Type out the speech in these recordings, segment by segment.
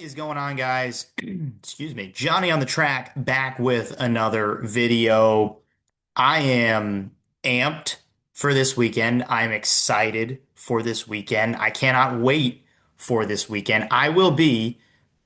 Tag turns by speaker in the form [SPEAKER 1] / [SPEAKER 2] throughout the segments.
[SPEAKER 1] Is going on, guys? Excuse me. Johnny on the track, back with another video. I am amped for this weekend. I'm excited for this weekend. I cannot wait for this weekend. I will be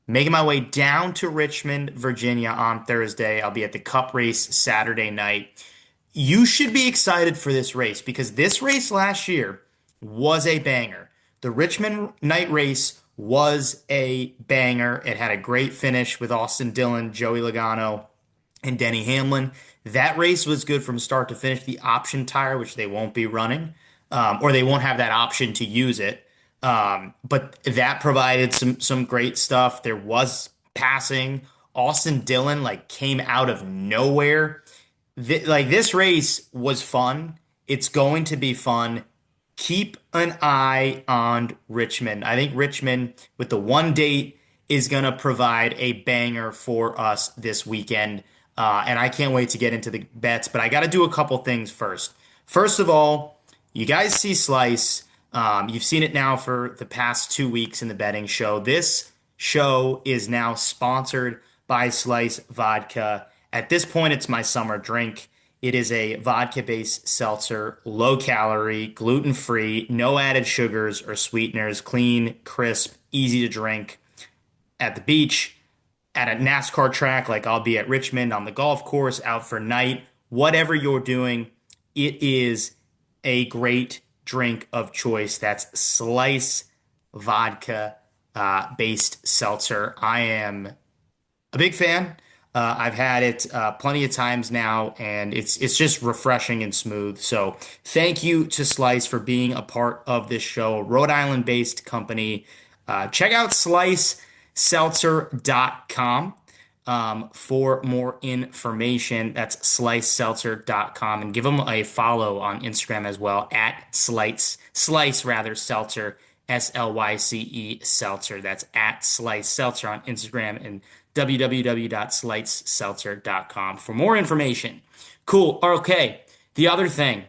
[SPEAKER 1] making my way down to Richmond, Virginia on Thursday. I'll be at the Cup race Saturday night. You should be excited for this race because this race last year was a banger. The Richmond night race was a banger. It had a great finish with Austin Dillon, Joey Logano, and Denny Hamlin. That race was good from start to finish. The option tire, which they won't be running, or they won't have that option to use it. But that provided some great stuff. There was passing. Austin Dillon came out of nowhere. This race was fun. It's going to be fun. Keep an eye on Richmond. I think Richmond, with the one date, is going to provide a banger for us this weekend. And I can't wait to get into the bets, but I got to do a couple things first. First of all, you guys see Slice. You've seen it now for the past 2 weeks in the betting show. This show is now sponsored by Slice Vodka. At this point, it's my summer drink. It is a vodka-based seltzer, low calorie, gluten-free, no added sugars or sweeteners, clean, crisp, easy to drink. At the beach, at a NASCAR track like I'll be at Richmond, on the golf course, out for night, whatever you're doing, it is a great drink of choice. That's Slice vodka based seltzer. I am a big fan. I've had it plenty of times now, and it's just refreshing and smooth. So thank you to Slice for being a part of this show. Rhode Island-based company. Check out sliceseltzer.com for more information. That's sliceseltzer.com, and give them a follow on Instagram as well at slice rather seltzer. SLYCE Seltzer. That's at Slice Seltzer on Instagram and www.sliceseltzer.com for more information. Cool. Okay. The other thing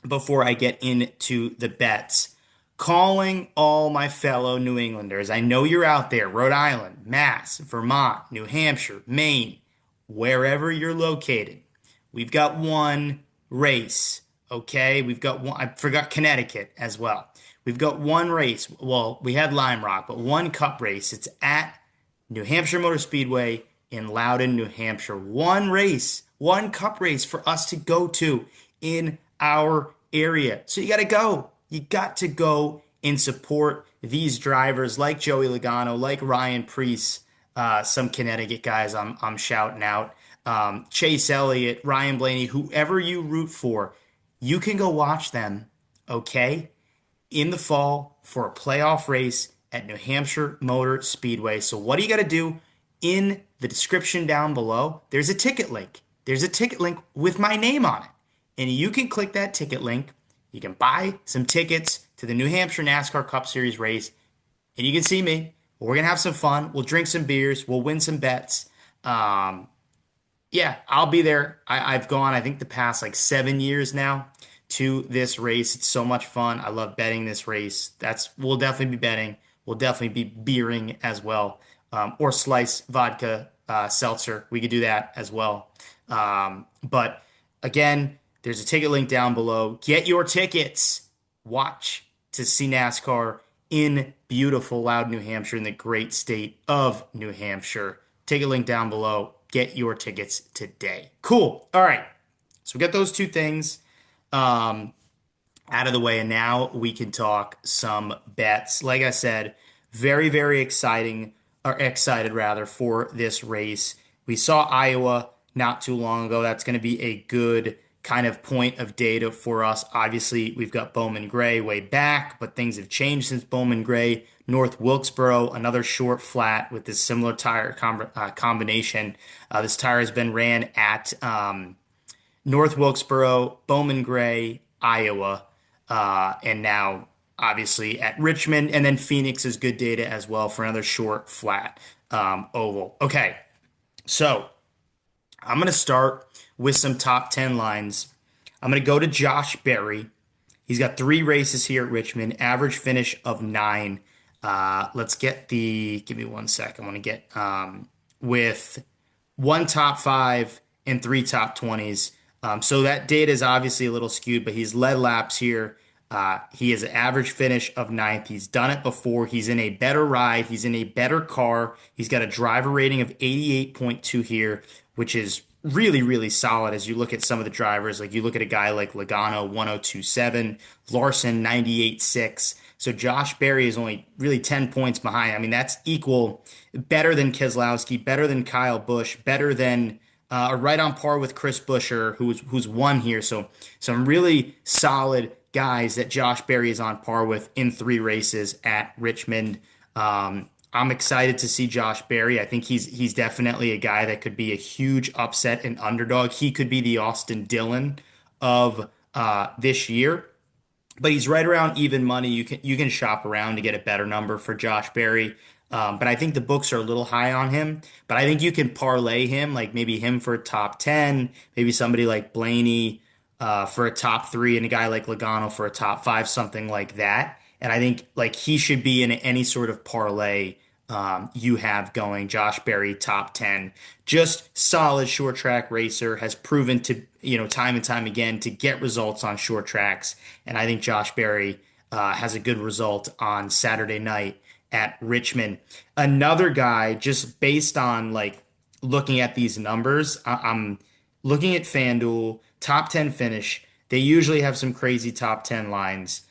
[SPEAKER 1] before I get into the bets, calling all my fellow New Englanders. I know you're out there, Rhode Island, Mass, Vermont, New Hampshire, Maine, wherever you're located. We've got one race. Okay. We've got one. I forgot Connecticut as well. We've got one race. Well, we had Lime Rock, but one cup race. It's at New Hampshire Motor Speedway in Loudon, New Hampshire. One race, one cup race for us to go to in our area. So you got to go. You got to go and support these drivers like Joey Logano, like Ryan Preece, some Connecticut guys I'm shouting out. Chase Elliott, Ryan Blaney, whoever you root for, you can go watch them, okay, in the fall for a playoff race at New Hampshire Motor Speedway. So what do you got to do? In the description down below, there's a ticket link. There's a ticket link with my name on it. And you can click that ticket link. You can buy some tickets to the New Hampshire NASCAR Cup Series race. And you can see me. We're going to have some fun. We'll drink some beers. We'll win some bets. Yeah, I'll be there. I've gone, I think, the past 7 years now to this race. It's so much fun. I love betting this race. We'll definitely be betting. We'll definitely be beering as well, or Slice vodka seltzer. We could do that as well. But again, there's a ticket link down below. Get your tickets. Watch to see NASCAR in beautiful Loudon, New Hampshire, in the great state of New Hampshire. Ticket link down below. Get your tickets today. Cool. All right. So we got those two things out of the way, and now we can talk some bets. Like I said, very, very excited rather for this race. We saw Iowa not too long ago. That's going to be a good kind of point of data for us. Obviously, we've got Bowman Gray way back, but things have changed since Bowman Gray. North Wilkesboro, another short flat with this similar tire combination. This tire has been ran at North Wilkesboro, Bowman Gray, Iowa, and now obviously at Richmond, and then Phoenix is good data as well for another short flat oval. Okay, so I'm going to start with some top 10 lines. I'm going to go to Josh Berry. He's got 3 races here at Richmond, average finish of 9. Let's get give me one sec. I want to get with one top five and three top 20s. So that data is obviously a little skewed, but he's led laps here. He has an average finish of ninth. He's done it before. He's in a better ride. He's in a better car. He's got a driver rating of 88.2 here, which is really, really solid as you look at some of the drivers. Like you look at a guy like Logano 1027, Larson 98.6. So Josh Berry is only really 10 points behind. I mean, that's equal, better than Keselowski, better than Kyle Busch, better than right on par with Chris Buescher, who's won here. So some really solid guys that Josh Berry is on par with in three races at Richmond. I'm excited to see Josh Berry. I think he's definitely a guy that could be a huge upset and underdog. He could be the Austin Dillon of this year, but he's right around even money. You can shop around to get a better number for Josh Berry. But I think the books are a little high on him. But I think you can parlay him, like maybe him for a top 10, maybe somebody like Blaney for a top three, and a guy like Logano for a top five, something like that. And I think like he should be in any sort of parlay you have going. Josh Berry, top 10. Just solid short track racer, has proven to, time and time again to get results on short tracks. And I think Josh Berry has a good result on Saturday night at Richmond. Another guy, just based on like looking at these numbers, I'm looking at FanDuel, top 10 finish. They usually have some crazy top 10 lines.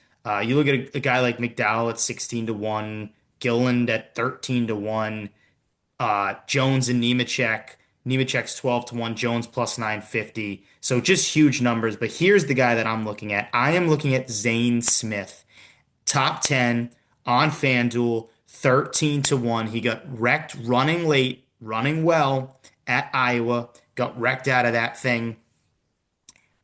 [SPEAKER 1] You look at a guy like McDowell at 16 to 1, Gilliland at 13 to 1, Jones and Nemechek. Nemechek's 12 to 1, Jones plus 950. So just huge numbers. But here's the guy that I'm looking at. I am looking at Zane Smith, top 10 on FanDuel, 13 to 1. He got wrecked running late, running well at Iowa, got wrecked out of that thing.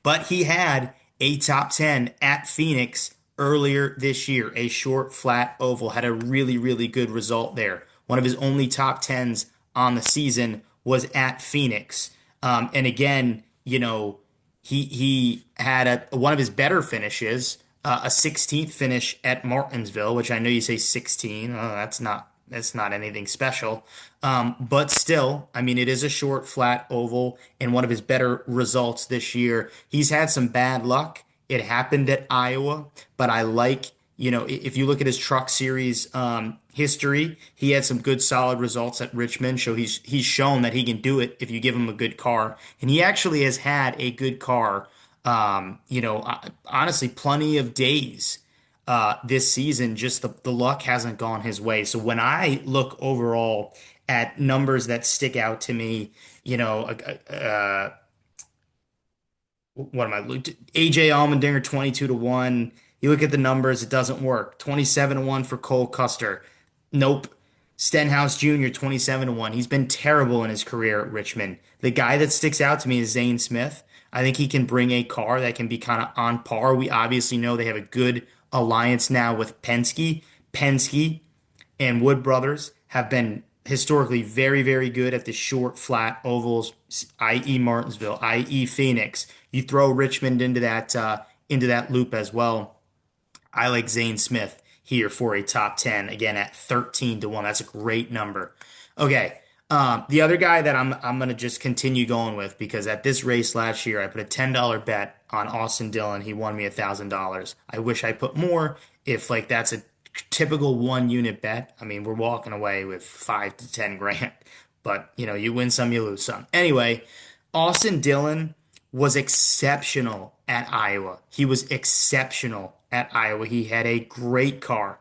[SPEAKER 1] But he had a top 10 at Phoenix earlier this year, a short, flat oval, had a really, really good result there. One of his only top 10s on the season was at Phoenix. And again, he had one of his better finishes, a 16th finish at Martinsville, which I know you say 16. Oh, that's not anything special. But still, I mean, it is a short, flat oval, and one of his better results this year. He's had some bad luck. It happened at Iowa, but I like, if you look at his Truck Series history, he had some good, solid results at Richmond. So he's shown that he can do it if you give him a good car, and he actually has had a good car. Honestly, plenty of days this season. Just the luck hasn't gone his way. So when I look overall at numbers that stick out to me, what am I? AJ Allmendinger 22 to 1. You look at the numbers, it doesn't work. 27 to 1 for Cole Custer. Nope. Stenhouse Jr. 27 to 1. He's been terrible in his career at Richmond. The guy that sticks out to me is Zane Smith. I think he can bring a car that can be kind of on par. We obviously know they have a good alliance now with Penske. Penske and Wood Brothers have been historically very, very good at the short, flat ovals, i.e. Martinsville, i.e. Phoenix. You throw Richmond into that loop as well. I like Zane Smith here for a top 10, again at 13 to 1. That's a great number. Okay. The other guy that I'm gonna just continue going with, because at this race last year I put a $10 bet on Austin Dillon. He won me $1,000. I wish I put more. If like that's a typical 1 unit bet, I mean we're walking away with 5 to 10 grand. But you win some, you lose some. Anyway, Austin Dillon was exceptional at Iowa. He was exceptional at Iowa. He had a great car.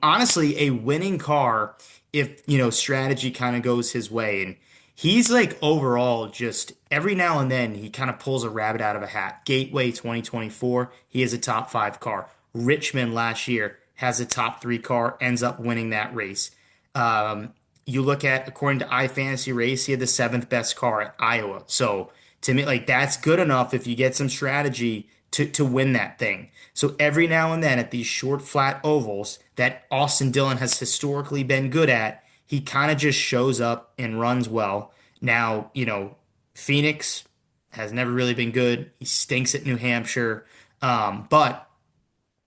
[SPEAKER 1] Honestly a winning car if, strategy kind of goes his way. And he's like overall just every now and then he kind of pulls a rabbit out of a hat. Gateway 2024, he has a top five car. Richmond last year has a top three car, ends up winning that race. You look at, according to iFantasy Race, he had the seventh best car at Iowa. So to me, like that's good enough if you get some strategy to win that thing. So every now and then at these short, flat ovals that Austin Dillon has historically been good at, he kind of just shows up and runs well. Now, Phoenix has never really been good. He stinks at New Hampshire. But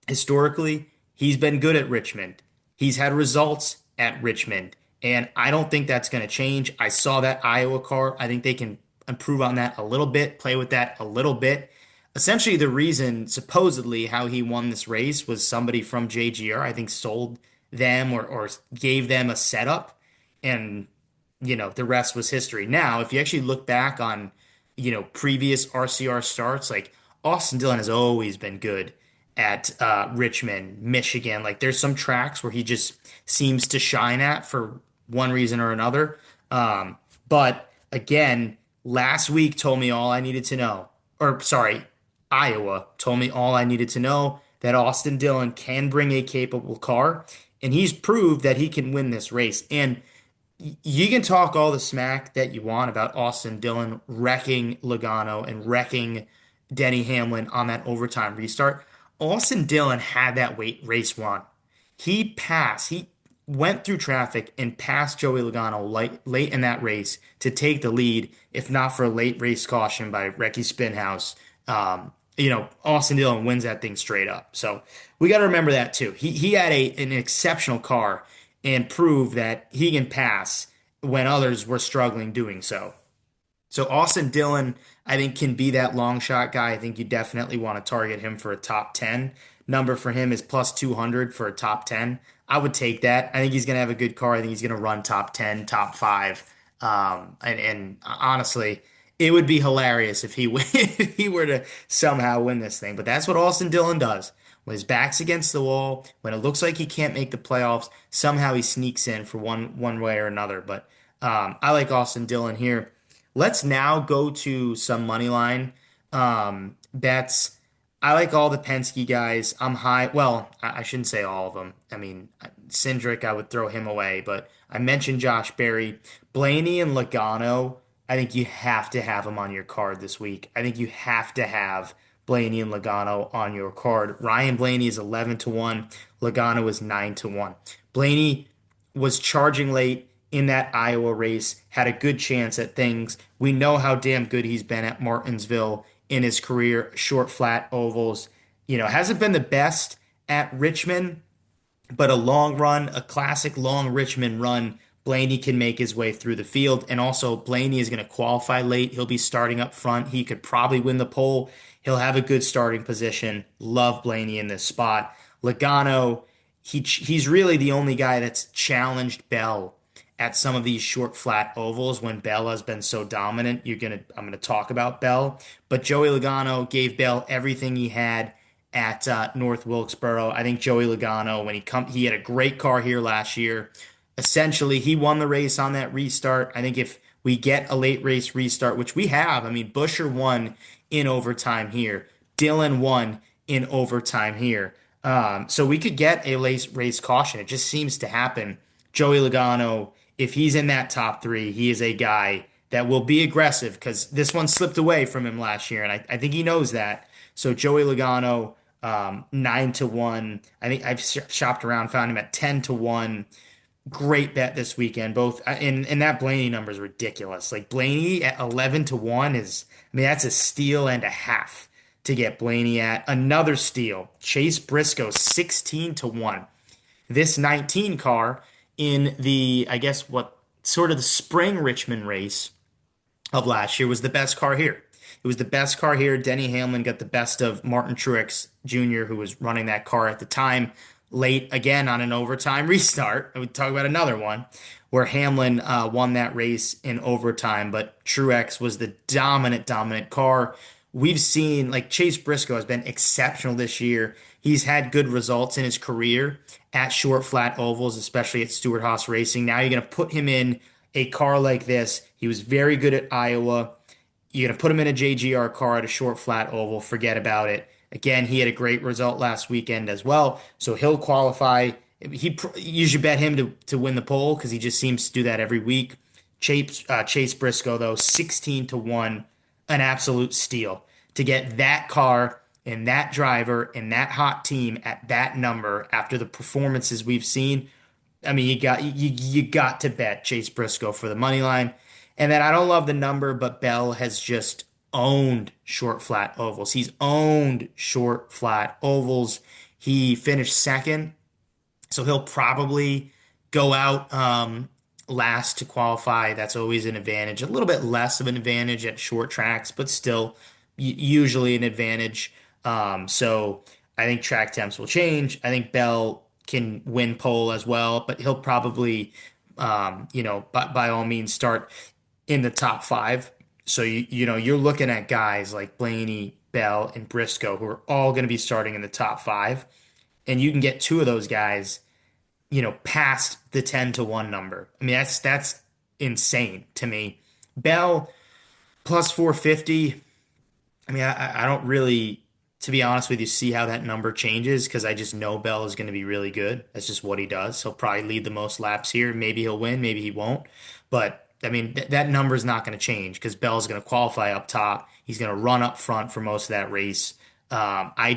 [SPEAKER 1] historically, he's been good at Richmond. He's had results at Richmond, and I don't think that's going to change. I saw that Iowa car. I think they can improve on that a little bit, play with that a little bit. Essentially, the reason, supposedly, how he won this race was somebody from JGR, I think, sold them or gave them a setup, and the rest was history. Now, if you actually look back on, previous RCR starts, like Austin Dillon has always been good at Richmond, Michigan. Like there's some tracks where he just seems to shine at for one reason or another. But again, last week told me all I needed to know. Or sorry, Iowa told me all I needed to know that Austin Dillon can bring a capable car, and he's proved that he can win this race. And you can talk all the smack that you want about Austin Dillon wrecking Logano and wrecking Denny Hamlin on that overtime restart. Austin Dillon had that race won. He went through traffic and passed Joey Logano late in that race to take the lead, if not for a late race caution by Recky Spinhouse. Austin Dillon wins that thing straight up. So we got to remember that too. He had an exceptional car and proved that he can pass when others were struggling doing so. So Austin Dillon, I think, can be that long shot guy. I think you definitely want to target him for a top 10. Number for him is plus 200 for a top 10. I would take that. I think he's going to have a good car. I think he's going to run top 10, top 5. And honestly, it would be hilarious if he if he were to somehow win this thing. But that's what Austin Dillon does. When his back's against the wall, when it looks like he can't make the playoffs, somehow he sneaks in for one way or another. But I like Austin Dillon here. Let's now go to some money line bets. I like all the Penske guys. I'm high. Well, I shouldn't say all of them. I mean, Cindric, I would throw him away, but I mentioned Josh Berry. Blaney and Logano, I think you have to have them on your card this week. I think you have to have Blaney and Logano on your card. Ryan Blaney is 11 to 1. Logano is 9 to 1. Blaney was charging late in that Iowa race, had a good chance at things. We know how damn good he's been at Martinsville in his career, short, flat ovals. Hasn't been the best at Richmond, but a long run, a classic long Richmond run, Blaney can make his way through the field. And also, Blaney is going to qualify late. He'll be starting up front. He could probably win the pole. He'll have a good starting position. Love Blaney in this spot. Logano, he's really the only guy that's challenged Bell at some of these short flat ovals when Bell has been so dominant. I'm gonna talk about Bell, but Joey Logano gave Bell everything he had at North Wilkesboro. I think Joey Logano, he had a great car here last year. Essentially, he won the race on that restart. I think if we get a late race restart, which we have, I mean, Buscher won in overtime here. Dillon won in overtime here. So we could get a late race caution. It just seems to happen. Joey Logano, if he's in that top 3, he is a guy that will be aggressive because this one slipped away from him last year, and I think he knows that. So Joey Logano, 9 to 1. I think I've shopped around, found him at 10 to 1. Great bet this weekend. Both and that Blaney number is ridiculous. Like Blaney at 11 to 1 is, I mean, that's a steal and a half to get Blaney at. Another steal. Chase Briscoe 16 to 1. This 19 car in the, I guess, what sort of the spring Richmond race of last year was the best car here. It was the best car here. Denny Hamlin got the best of Martin Truex Jr., who was running that car at the time, late again on an overtime restart. We talk about another one where Hamlin won that race in overtime, but Truex was the dominant car. We've seen like Chase Briscoe has been exceptional this year. He's had good results in his career at short flat ovals, especially at Stewart-Haas Racing. Now you're going to put him in a car like this. He was very good at Iowa. You're going to put him in a JGR car at a short flat oval. Forget about it. Again, he had a great result last weekend as well, so he'll qualify. You should bet him to win the pole because he just seems to do that every week. Chase Briscoe, though, 16 to 1, an absolute steal to get that car and that driver and that hot team at that number after the performances we've seen. I mean, you got to bet Chase Briscoe for the money line. And then I don't love the number, but Bell has just owned short flat ovals. He's owned short flat ovals. He finished second So he'll probably go out last to qualify. That's always an advantage. A little bit less of an advantage at short tracks, but still usually an advantage. So I think track temps will change. I think Bell can win pole as well, but he'll probably, by all means, start in the top five. So you're looking at guys like Blaney, Bell, and Briscoe who are all going to be starting in the top five, and you can get two of those guys past the 10 to 1 number. I mean, that's insane to me. Bell plus 450. I mean, I don't really, to be honest with you, see how that number changes because I just know Bell is going to be really good. That's just what he does. He'll probably lead the most laps here. Maybe he'll win, maybe he won't. But I mean, that number is not going to change because Bell's going to qualify up top. He's going to run up front for most of that race. I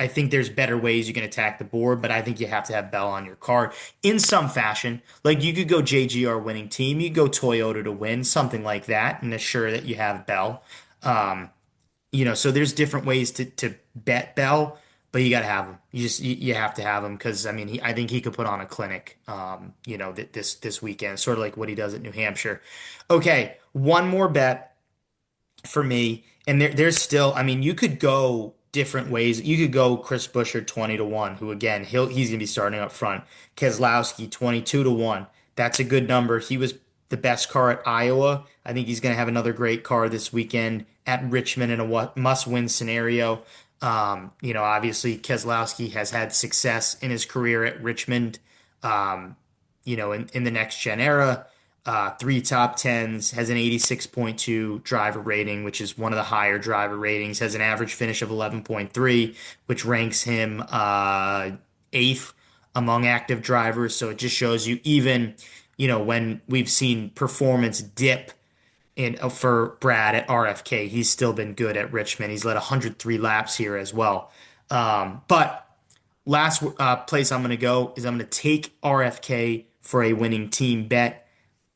[SPEAKER 1] think there's better ways you can attack the board, but I think you have to have Bell on your card in some fashion. Like you could go JGR winning team, you could go Toyota to win, something like that, and assure that you have Bell. Um, so there's different ways to bet Bell, but you got to have him. You have to have him because I mean I think he could put on a clinic. This weekend, sort of like what he does at New Hampshire. Okay, one more bet for me, and there's still. I mean, you could go different ways. You could go Chris Buescher 20 to 1, who again he's gonna be starting up front. Keselowski 22 to 1. That's a good number. He was the best car at Iowa. I think he's going to have another great car this weekend at Richmond in a must-win scenario. Obviously Keselowski has had success in his career at Richmond. In the next gen era, three top tens, has an 86.2 driver rating, which is one of the higher driver ratings, has an average finish of 11.3, which ranks him eighth among active drivers. So it just shows you even, when we've seen performance dip for Brad at RFK, he's still been good at Richmond. He's led 103 laps here as well. But last place I'm going to go is I'm going to take RFK for a winning team bet.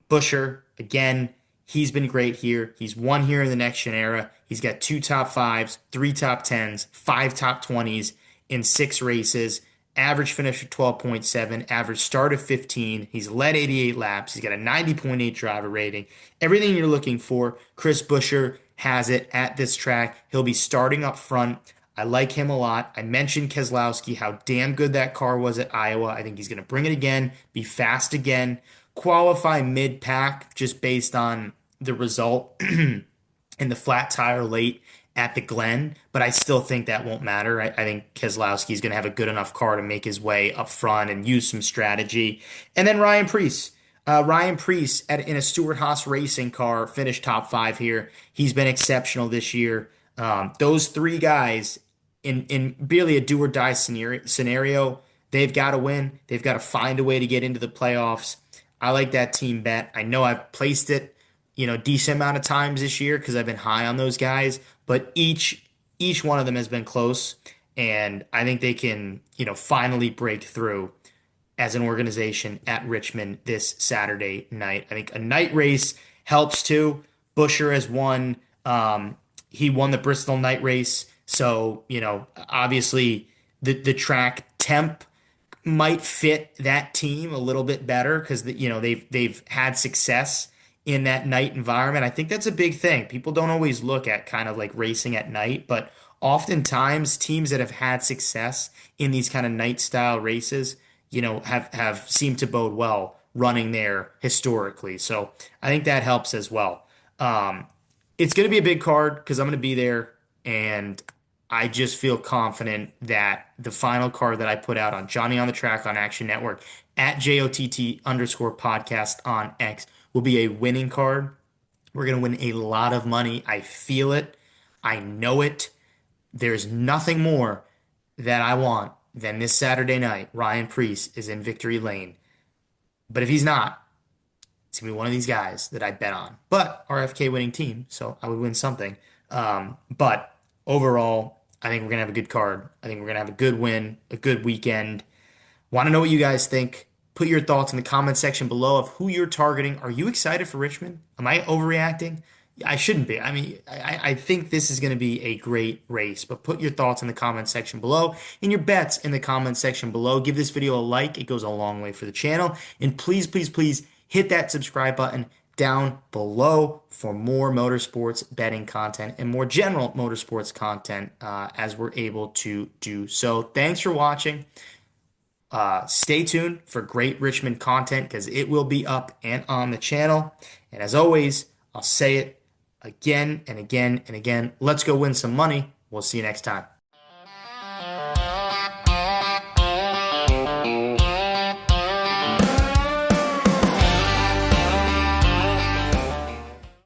[SPEAKER 1] Buescher, again, he's been great here. He's won here in the next gen era. He's got two top fives, three top tens, five top 20s in six races. Average finish of 12.7, average start of 15. He's led 88 laps. He's got a 90.8 driver rating. Everything you're looking for, Chris Buescher has it at this track. He'll be starting up front. I like him a lot. I mentioned Keselowski, how damn good that car was at Iowa. I think he's going to bring it again, be fast again, qualify mid-pack just based on the result in the flat tire late at the Glen, but I still think that won't matter. I think Keselowski is going to have a good enough car to make his way up front and use some strategy. And then Ryan Preece. Ryan Preece in a Stewart-Haas racing car finished top five here. He's been exceptional this year. Those three guys in really a do or die scenario, they've got to win. They've got to find a way to get into the playoffs. I like that team bet. I know I've placed it, decent amount of times this year because I've been high on those guys, but each one of them has been close, and I think they can, finally break through as an organization at Richmond this Saturday night. I think a night race helps too. Buescher has won. He won the Bristol night race, so obviously the track temp might fit that team a little bit better because they've had success in that night environment. I think that's a big thing. People don't always look at kind of like racing at night, but oftentimes teams that have had success in these kind of night style races, have seemed to bode well running there historically. So I think that helps as well. It's going to be a big card because I'm going to be there, and I just feel confident that the final card that I put out on Johnny on the Track on Action Network at JOTT_podcast on X will be a winning card. We're going to win a lot of money. I feel it. I know it. There's nothing more that I want than this Saturday night. Ryan Preece is in victory lane. But if he's not, it's going to be one of these guys that I bet on. But RFK winning team, so I would win something. But overall, I think we're going to have a good card. I think we're going to have a good win, a good weekend. Want to know what you guys think? Put your thoughts in the comment section below of who you're targeting. Are you excited for Richmond? Am I overreacting? I shouldn't be. I mean, I think this is going to be a great race, but put your thoughts in the comment section below and your bets in the comment section below. Give this video a like. It goes a long way for the channel. And please, please, please hit that subscribe button down below for more motorsports betting content and more general motorsports content as we're able to do so. Thanks for watching. Stay tuned for great Richmond content because it will be up and on the channel. And as always, I'll say it again and again and again. Let's go win some money. We'll see you next time.